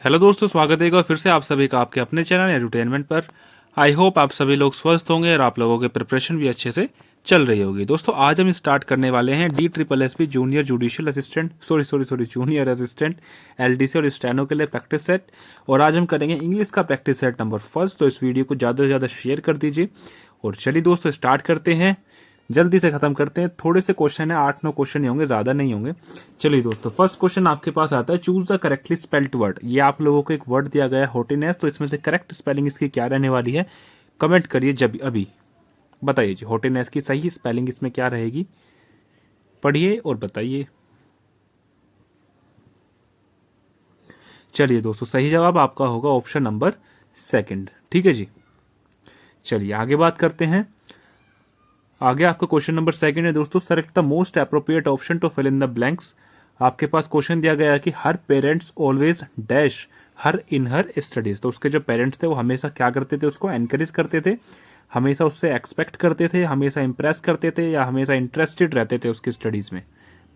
Hello दोस्तों, स्वागत है एक बार फिर से आप सभी का आपके अपने चैनल एडुटेनमेंट पर। आई होप आप सभी लोग स्वस्थ होंगे और आप लोगों की प्रिपरेशन भी अच्छे से चल रही होगी। दोस्तों आज हम स्टार्ट करने वाले हैं DSSP junior judicial assistant sorry junior assistant LDC और स्टेनो के लिए प्रैक्टिस सेट। और आज हम करेंगे इंग्लिश का प्रैक्टिस सेट नंबर फर्स्ट। तो इस वीडियो को ज़्यादा से ज़्यादा शेयर कर दीजिए। और चलिए दोस्तों स्टार्ट करते हैं, जल्दी से खत्म करते हैं। थोड़े से क्वेश्चन है, 8-9 क्वेश्चन ही होंगे, ज़्यादा नहीं होंगे। चलिए दोस्तों फर्स्ट क्वेश्चन आपके पास आता है, choose the correctly spelled word. ये आप लोगों को एक वर्ड दिया गया है हॉटिनेस, तो इसमें से करेक्ट स्पेलिंग इसकी क्या रहने वाली है कमेंट करिए जब अभी बताइए जी। हॉटिनेस की सही स्पेलिंग इसमें क्या रहेगी, पढ़िए और बताइए। चलिए दोस्तों सही जवाब आपका होगा ऑप्शन नंबर सेकंड। ठीक है जी, चलिए आगे बात करते हैं। आगे आपका क्वेश्चन नंबर सेकंड है दोस्तों, select the most appropriate option to fill in the blanks. आपके पास क्वेश्चन दिया गया है कि her parents always dash her in her studies. तो उसके जो पेरेंट्स थे वो हमेशा क्या करते थे, उसको एनकरेज करते थे, हमेशा उससे एक्सपेक्ट करते थे, हमेशा इंप्रेस करते थे, या हमेशा इंटरेस्टेड रहते थे उसकी स्टडीज में।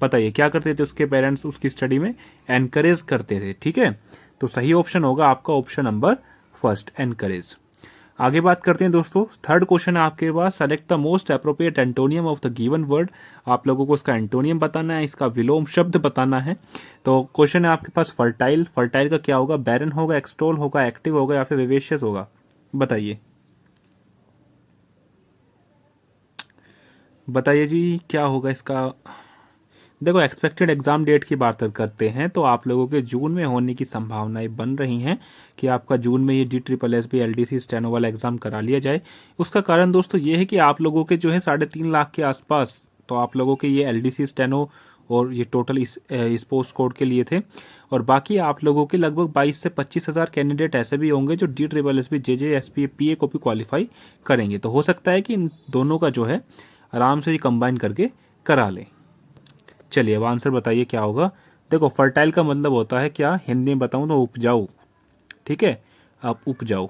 बताइए क्या करते थे उसके पेरेंट्स, उसकी स्टडी में एनकरेज करते थे। ठीक है, तो सही ऑप्शन होगा आपका ऑप्शन नंबर फर्स्ट, एनकरेज। आगे बात करते हैं दोस्तों, थर्ड क्वेश्चन है आपके पास, select the most appropriate antonym of the given word. आप लोगों को इसका एंटोनियम बताना है, इसका विलोम शब्द बताना है। तो क्वेश्चन है आपके पास फर्टाइल। फर्टाइल का क्या होगा, बैरन होगा, एक्सटोल होगा, एक्टिव होगा, या फिर विवेशियस होगा। बताइए बताइए जी क्या होगा इसका। देखो एक्सपेक्टेड एग्जाम डेट की बात करते हैं तो आप लोगों के जून में होने की संभावनाएं बन रही हैं कि आपका जून में ये DSSP LDC स्टेनो वाला एग्जाम करा लिया जाए। उसका कारण दोस्तों ये है कि आप लोगों के जो है 3.5 लाख के आसपास, तो आप लोगों के ये LDC स्टेनो और ये टोटल इस पोस्ट कोड के लिए थे। और बाकी आप लोगों के लगभग 22 से 25 हज़ार कैंडिडेट ऐसे भी होंगे जो DSSP JJSP PA को भी क्वालिफाई करेंगे। तो हो सकता है कि इन दोनों का जो है आराम से कंबाइन करके करा लें। चलिए अब आंसर बताइए क्या होगा। देखो फर्टाइल का मतलब होता है क्या, हिंदी में बताऊं तो उपजाऊ। ठीक है, अब उपजाऊ।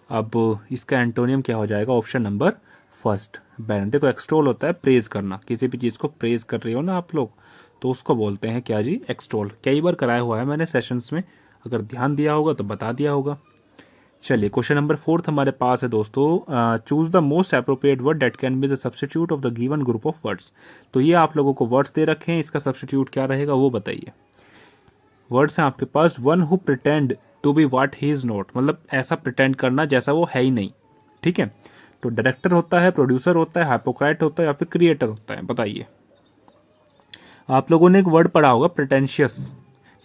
अब इसका एंटोनियम क्या हो जाएगा, ऑप्शन नंबर फर्स्ट, बैरन। देखो एक्सटोल होता है प्रेज करना, किसी भी चीज़ को प्रेज कर रही हो ना आप लोग, तो उसको बोलते हैं क्या जी, एक्सटोल। कई बार कराया हुआ है मैंने सेशंस में, अगर ध्यान दिया होगा तो बता दिया होगा। चलिए क्वेश्चन नंबर फोर्थ हमारे पास है दोस्तों, choose the most appropriate word that can be the substitute of the given group of words. तो ये आप लोगों को वर्ड्स दे रखे हैं, इसका सब्स्टिट्यूट क्या रहेगा वो बताइए। वर्ड्स हैं आपके पास, one who pretend to be what he is not, मतलब ऐसा प्रिटेंड करना जैसा वो है ही नहीं। ठीक है, तो डायरेक्टर होता है, प्रोड्यूसर होता है, हाइपोक्राइट होता है, या फिर क्रिएटर होता है। बताइए। आप लोगों ने एक वर्ड पढ़ा होगा प्रिटेंशियस।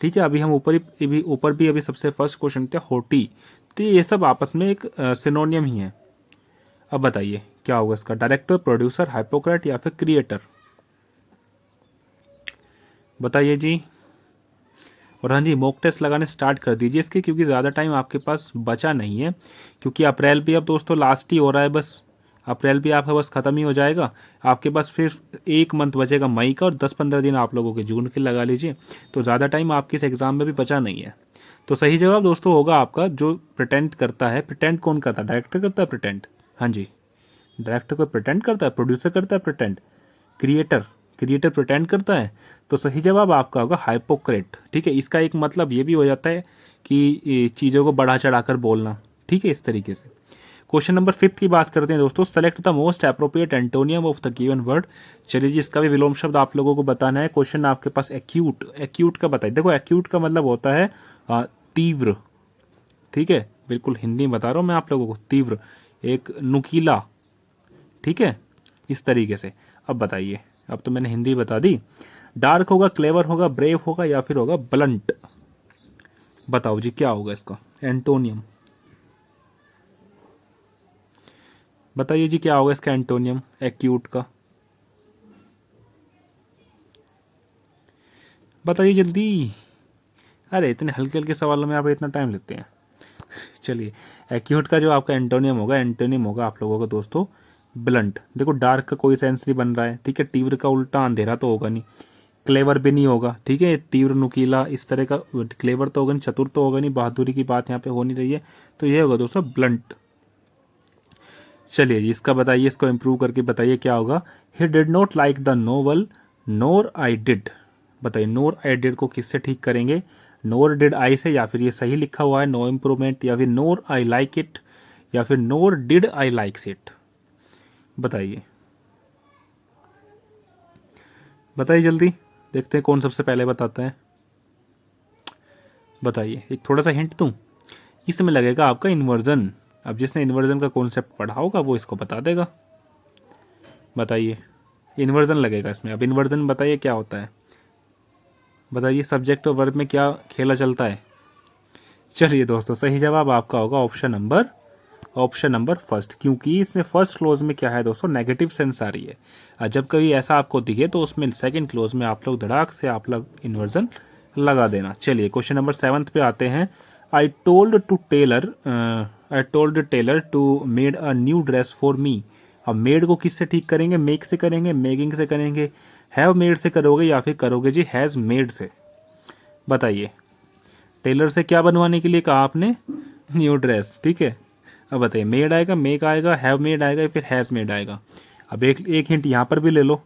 ठीक है, अभी हम ऊपर भी अभी सबसे फर्स्ट क्वेश्चन थे होटी। तो ये सब आपस में एक सिनोनियम ही है। अब बताइए क्या होगा इसका, डायरेक्टर, प्रोड्यूसर, हाइपोक्रेट, या फिर क्रिएटर। बताइए जी। और हाँ जी, मॉक टेस्ट लगाने स्टार्ट कर दीजिए इसके, क्योंकि ज़्यादा टाइम आपके पास बचा नहीं है, क्योंकि अप्रैल भी अब दोस्तों लास्ट ही हो रहा है बस। अप्रैल भी आपका बस ख़त्म ही हो जाएगा, आपके पास फिर 1 मंथ बचेगा मई का, और 10-15 दिन आप लोगों के जून के लगा लीजिए। तो ज़्यादा टाइम आपके इस एग्ज़ाम में भी बचा नहीं है। तो सही जवाब दोस्तों होगा आपका, जो प्रिटेंड करता है। प्रिटेंड कौन करता है, डायरेक्टर करता है प्रिटेंड। हाँ जी, डायरेक्टर को प्रिटेंड करता है, प्रोड्यूसर करता है प्रिटेंड, क्रिएटर प्रिटेंड करता है। तो सही जवाब आपका होगा हाइपोक्रेट। ठीक है, इसका एक मतलब ये भी हो जाता है कि चीज़ों को बढ़ा चढ़ाकर बोलना। ठीक है, इस तरीके से। क्वेश्चन नंबर 5 की बात करते हैं दोस्तों, select the most appropriate antonym of the given word. चलिए जी, इसका भी विलोम शब्द आप लोगों को बताना है। क्वेश्चन आपके पास एक्यूट, एक्यूट का बताइए। देखो एक्यूट का मतलब होता है तीव्र। ठीक है, बिल्कुल हिंदी में बता रहा हूँ मैं आप लोगों को, तीव्र, एक नुकीला। ठीक है, इस तरीके से। अब बताइए, अब तो मैंने हिंदी बता दी। डार्क होगा, क्लेवर होगा, ब्रेव होगा, या फिर होगा ब्लंट। बताओ जी क्या होगा इसका एंटोनियम। बताइए जी क्या होगा इसका एंटोनियम एक्यूट का। बताइए जल्दी। अरे इतने हल्के हल्के सवालों में आप इतना टाइम लेते हैं। चलिए, एक्यूट का जो आपका एंटोनियम होगा आप लोगों का दोस्तों ब्लंट। देखो डार्क का कोई सेंस नहीं बन रहा है। ठीक है, तीव्र का उल्टा अंधेरा तो होगा नहीं, क्लेवर भी नहीं होगा। ठीक है, तीव्र नुकीला इस तरह का, क्लेवर तो होगा नहीं, चतुर तो होगा नहीं, बहादुरी की बात यहाँ पे हो नहीं रही है। तो ये होगा दोस्तों ब्लंट। चलिए जी, इसका बताइए, इसको इम्प्रूव करके बताइए क्या होगा। He did not like the novel NOR I did. बताइए, नोर आई डिड को किससे ठीक करेंगे, नोर डिड आई से, या फिर ये सही लिखा हुआ है नो इम्प्रूवमेंट, या फिर नोर आई लाइक इट, या फिर नोर डिड आई लाइक्स इट। बताइए बताइए जल्दी, देखते हैं कौन सबसे पहले बताता है। बताइए, एक थोड़ा सा हिंट दूं, इसमें लगेगा आपका इन्वर्जन। अब जिसने इन्वर्जन का कॉन्सेप्ट पढ़ा होगा वो इसको बता देगा। बताइए, इन्वर्जन लगेगा इसमें। अब इन्वर्जन बताइए क्या होता है, बताइए सब्जेक्ट और वर्ब में क्या खेला चलता है। चलिए दोस्तों, सही जवाब आपका होगा ऑप्शन नंबर फर्स्ट, क्योंकि इसमें फर्स्ट क्लोज में क्या है दोस्तों, नेगेटिव सेंस आ रही है। और जब कभी ऐसा आपको दिखे तो उसमें सेकंड क्लोज में आप लोग धड़ाक से आप लोग इन्वर्जन लगा देना। चलिए क्वेश्चन नंबर 7 पे आते हैं। I told tailor to made a new dress for me. अब मेड को किससे ठीक करेंगे, मेक से करेंगे, मेकिंग से करेंगे, हैव मेड से करोगे, या फिर करोगे जी हैज़ मेड से। बताइए, टेलर से क्या बनवाने के लिए कहा आपने, न्यू ड्रेस, ठीक है। अब बताइए, मेड आएगा, मेक आएगा, हैव मेड आएगा, या फिर हैज़ मेड आएगा। अब एक हिंट यहाँ पर भी ले लो,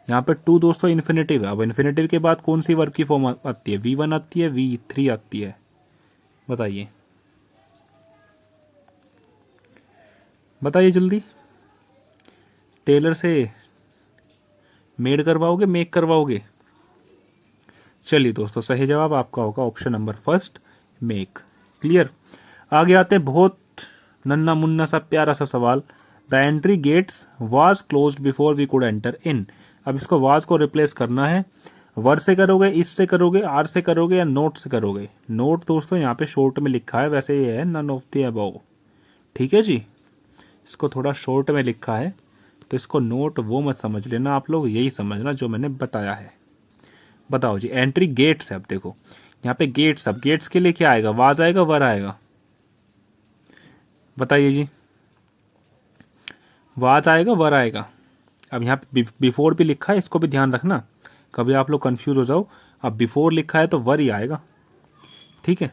यहाँ पर टू दोस्तों इन्फिनेटिव है। अब इन्फिनेटिव के बाद कौन सी वर्ब की फॉर्म आती है, V1 आती है, V3 आती है। बताइए बताइए जल्दी, टेलर से मेड करवाओगे, मेक करवाओगे। चलिए दोस्तों, सही जवाब आपका होगा option number first, make. Clear. आगे आते हैं, बहुत नन्ना मुन्ना सा प्यारा सा सवाल। The entry gates was closed before we could enter in. अब इसको वाज को रिप्लेस करना है, वर से करोगे, इससे करोगे, आर से करोगे, या नोट से करोगे। नोट दोस्तों यहाँ पे शॉर्ट में लिखा है, वैसे ये है नन ऑफ द अबव, ठीक है जी। इसको थोड़ा शॉर्ट में लिखा है, तो इसको नोट वो मत समझ लेना आप लोग, यही समझना जो मैंने बताया है। बताओ जी, एंट्री गेट्स है। अब देखो यहाँ पे गेट्स, अब गेट्स के लिए क्या आएगा, वाज आएगा, वर आएगा। बताइए जी, वाज आएगा, वर आएगा। अब यहाँ पे बिफोर भी लिखा है, इसको भी ध्यान रखना, कभी आप लोग कंफ्यूज हो जाओ। अब बिफोर लिखा है तो वर ही आएगा, ठीक है।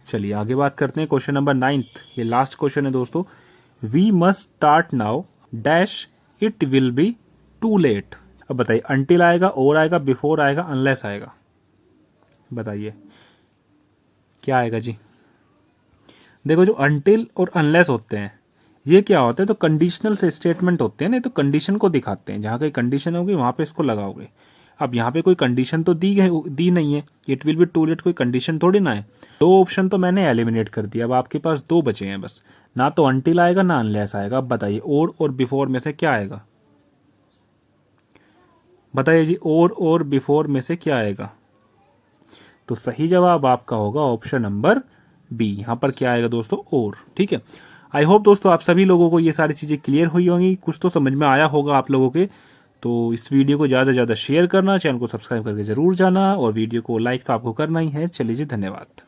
चलिए आगे बात करते हैं, क्वेश्चन नंबर 9, ये लास्ट क्वेश्चन है दोस्तों। We must start now dash it will be too late. अब बताइए, अंटिल आएगा, और आएगा, बिफोर आएगा, अनलेस आएगा। बताइए क्या आएगा जी। देखो, जो अंटिल और अनलेस होते हैं ये क्या होते हैं, तो कंडीशनल से स्टेटमेंट होते हैं, नहीं तो कंडीशन को दिखाते हैं। जहाँ कहीं कंडीशन होगी वहाँ पे इसको लगाओगे। अब यहाँ पे कोई कंडीशन तो दी नहीं है, it will be too late कोई कंडीशन थोड़ी ना है। दो ऑप्शन तो मैंने एलिमिनेट कर दिया, अब आपके पास दो बचे हैं बस, ना तो अंटिल आएगा ना अनलेस आएगा। अब बताइए, और बिफोर में से क्या आएगा। बताइए जी, और बिफोर में से क्या आएगा। तो सही जवाब आपका होगा ऑप्शन नंबर बी। यहाँ पर क्या आएगा दोस्तों, और, ठीक है। आई होप दोस्तों आप सभी लोगों को ये सारी चीज़ें क्लियर हुई होंगी, कुछ तो समझ में आया होगा आप लोगों के। तो इस वीडियो को ज़्यादा से ज़्यादा शेयर करना, चैनल को सब्सक्राइब करके ज़रूर जाना, और वीडियो को लाइक तो आपको करना ही है। चलिए जी, धन्यवाद।